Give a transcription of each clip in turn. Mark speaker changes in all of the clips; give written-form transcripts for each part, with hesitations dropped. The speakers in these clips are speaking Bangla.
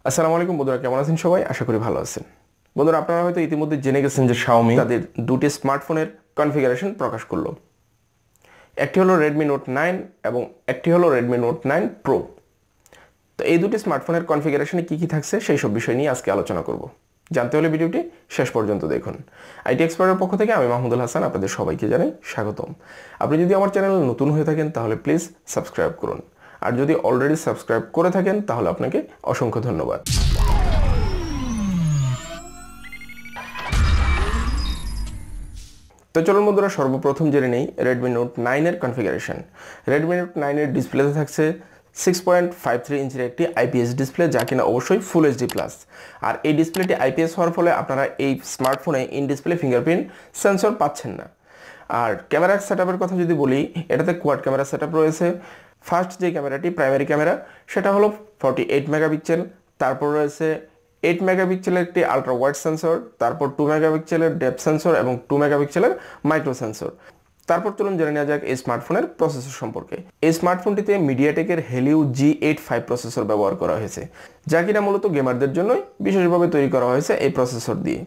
Speaker 1: আসসালামু আলাইকুম বন্ধুরা, কেমন আছেন সবাই? আশা করি ভালো আছেন। বন্ধুরা, আপনারা হয়তো ইতিমধ্যে জেনে গেছেন যে Xiaomi তাদের দুটি স্মার্টফোনের কনফিগারেশন প্রকাশ করলো। একটি হলো Redmi Note 9 এবং একটি হলো Redmi Note 9 Pro। তো এই দুটি স্মার্টফোনের কনফিগারেশনে কি কি থাকছে সেই সব বিষয় নিয়ে আজকে আলোচনা করব। জানতে হলে ভিডিওটি শেষ পর্যন্ত দেখুন। আইটি এক্সপার্টের পক্ষ থেকে আমি মাহমুদুল হাসান আপনাদের সবাইকে জানাই স্বাগতম। আপনি যদি আমার চ্যানেলে নতুন হয়ে থাকেন তাহলে প্লিজ সাবস্ক্রাইব করুন, আর যদি অলরেডি সাবস্ক্রাইব করে থাকেন তাহলে আপনাকে অসংখ্য ধন্যবাদ। তো চলুন বন্ধুরা, সর্বপ্রথম জেনে নেই Redmi Note 9 এর কনফিগারেশন। Redmi Note 9 এর ডিসপ্লেতে থাকছে 6.53 ইঞ্চির একটি আইপিএস ডিসপ্লে, যা কিনা অবশ্যই ফুল এইচডি প্লাস। আর এই ডিসপ্লেটি আইপিএস হওয়ার ফলে আপনারা এই স্মার্টফোনে ইন ডিসপ্লে ফিঙ্গারপ্রিন্ট সেন্সর পাচ্ছেন না। আর ক্যামেরা সেটআপের কথা যদি বলি, এটাতে কোয়াড ক্যামেরা সেটআপ রয়েছে। ফার্স্ট যে ক্যামেরাটি প্রাইমারি ক্যামেরা সেটা হলো 48 মেগাপিক্সেল, তারপর রয়েছে 8 মেগাপিক্সেলের একটি আলট্রা ওয়াইড সেন্সর, তারপর 2 মেগাপিক্সেলের ডেপথ সেন্সর এবং 2 মেগাপিক্সেলের মাইক্রো সেন্সর। তারপর চলুন জেনে নেওয়া যাক এই স্মার্টফোনের প্রসেসর সম্পর্কে। এই স্মার্টফোনটিতে মিডিয়াটেকের হেলিও G85 প্রসেসর ব্যবহার করা হয়েছে, যা কিনা মূলত গেমারদের জন্যই বিশেষভাবে তৈরি করা হয়েছে। এই প্রসেসর দিয়ে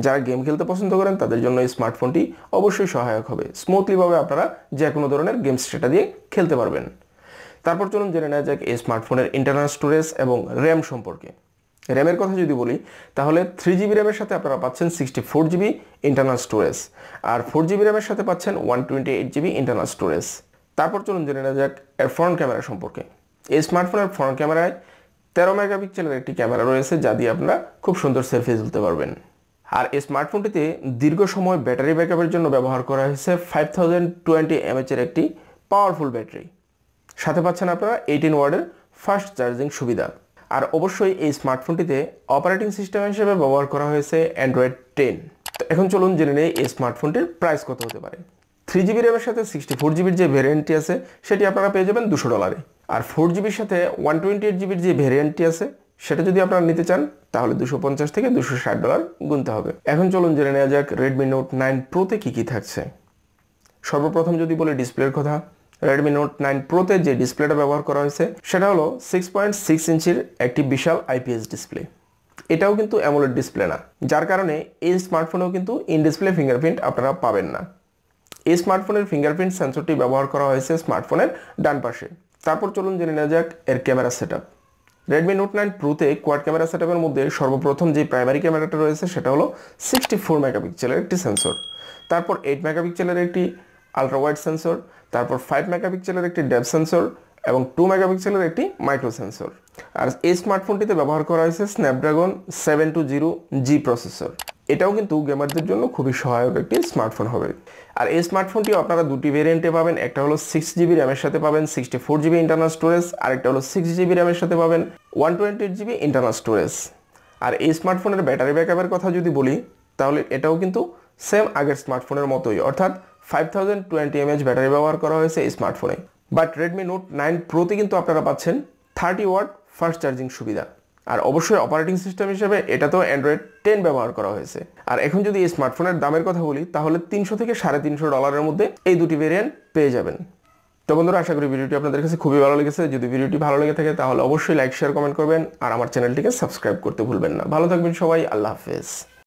Speaker 1: যারা গেম খেলতে পছন্দ করেন তাদের জন্য এই স্মার্টফোনটি অবশ্যই সহায়ক হবে। স্মুথলিভাবে আপনারা যে কোনো ধরনের গেমস সেটা দিয়ে খেলতে পারবেন। তারপর চলুন জেনে নেওয়া যাক এই স্মার্টফোনের ইন্টারনাল স্টোরেজ এবং র্যাম সম্পর্কে। র্যামের কথা যদি বলি তাহলে 3GB র্যামের সাথে আপনারা পাচ্ছেন 64GB ইন্টারনাল স্টোরেজ, আর 4GB র্যামের সাথে পাচ্ছেন 128GB ইন্টারনাল স্টোরেজ। তারপর চলুন জেনে নেওয়া যাক এর ফ্রন্ট ক্যামেরা সম্পর্কে। এই স্মার্টফোনের ফ্রন্ট ক্যামেরায় 13 মেগাপিক্সেলের একটি ক্যামেরা রয়েছে, যা দিয়ে আপনারা খুব সুন্দর সেলফি তুলতে পারবেন। আর এই স্মার্টফোনটিতে দীর্ঘ সময় ব্যাটারি ব্যাকআপের জন্য ব্যবহার করা হয়েছে 5020 mAh এর একটি পাওয়ারফুল ব্যাটারি। সাথে পাচ্ছেন আপনারা 18 ওয়াটের ফাস্ট চার্জিং সুবিধা। আর অবশ্যই এই স্মার্টফোনটিতে অপারেটিং সিস্টেম হিসেবে ব্যবহার করা হয়েছে Android 10। তো এখন চলুন জেনে নেই এই স্মার্টফোনটির প্রাইস কত হতে পারে। 3GB র্যামের সাথে 64GBর যে ভ্যারিয়েন্টটি আছে সেটি আপনারা পেয়ে যাবেন $200, আর 4GBর সাথে 128GBর যে ভ্যারিয়েন্টটি আছে সেটা যদি আপনারা নিতে চান তাহলে $250 থেকে $260 গুনতে হবে। এখন চলুন জেনে নেওয়া যাক Redmi Note 9 Proতে কি কি থাকছে। সর্বপ্রথম যদি বলি ডিসপ্লের কথা, Redmi Note 9 Proতে যে ডিসপ্লেটা ব্যবহার করা হয়েছে সেটা হলো 6.6 ইঞ্চির একটি বিশাল আইপিএস ডিসপ্লে। এটাও কিন্তু অ্যামোলেড ডিসপ্লে না, যার কারণে এই স্মার্টফোনেও কিন্তু ইন ডিসপ্লে ফিঙ্গারপ্রিন্ট আপনারা পাবেন না। এই স্মার্টফোনের ফিঙ্গারপ্রিন্ট সেন্সরটি ব্যবহার করা হয়েছে স্মার্টফোনের ডান পাশে। তারপর চলুন জেনে নেওয়া যাক এর ক্যামেরা সেটআপ। Redmi Note 9 Proতে কোয়াড ক্যামেরা সেটআপের মধ্যে সর্বপ্রথম যে প্রাইমারি ক্যামেরাটা রয়েছে সেটা হলো 64 মেগাপিক্সেলের একটি সেন্সর, তারপর 8 মেগাপিক্সেলের একটি আলট্রা ওয়াইড সেন্সর, তারপর 5 মেগাপিক্সেলের একটি ডেপথ সেন্সর এবং 2 মেগাপিক্সেলের একটি মাইক্রো সেন্সর। আর এই স্মার্টফোনটিতে ব্যবহার করা হয়েছে স্ন্যাপড্রাগন 720G প্রসেসর। এটাও কিন্তু গেমারদের জন্য খুবই সহায়ক একটি স্মার্টফোন হবে। আর এই স্মার্টফোনটিও আপনারা দুটি ভেরিয়েন্টে পাবেন। একটা হলো 6GB র্যামের সাথে পাবেন 64GB ইন্টারনাল স্টোরেজ, আর একটা হলো 6GB র্যামের সাথে পাবেন 128GB ইন্টারনাল স্টোরেজ। আর এই স্মার্টফোনের ব্যাটারি ব্যাকআপের কথা যদি বলি তাহলে এটাও কিন্তু সেম আগের স্মার্টফোনের মতোই, অর্থাৎ 5020 mAh ব্যাটারি ব্যবহার করা হয়েছে এই স্মার্টফোনে। বাট Redmi Note 9 Proতে কিন্তু আপনারা পাচ্ছেন 30 ওয়াট ফাস্ট চার্জিং সুবিধা। আর অবশ্যই অপারেটিং সিস্টেম হিসেবে এটা তো Android 10 ব্যবহার করা হয়েছে। আর এখন যদি এই স্মার্টফোনের দামের কথা বলি তাহলে $300 থেকে $350 মধ্যে এই দুটি ভেরিয়েন্ট পেয়ে যাবেন। তো বন্ধুরা, আশা করি ভিডিওটি আপনাদের কাছে খুবই ভালো লেগেছে। যদি ভিডিওটি ভালো লেগে থাকে তাহলে অবশ্যই লাইক, শেয়ার, কমেন্ট করবেন, আর আমার চ্যানেলটিকে সাবস্ক্রাইব করতে ভুলবেন না। ভালো থাকবেন সবাই, আল্লাহ হাফেজ।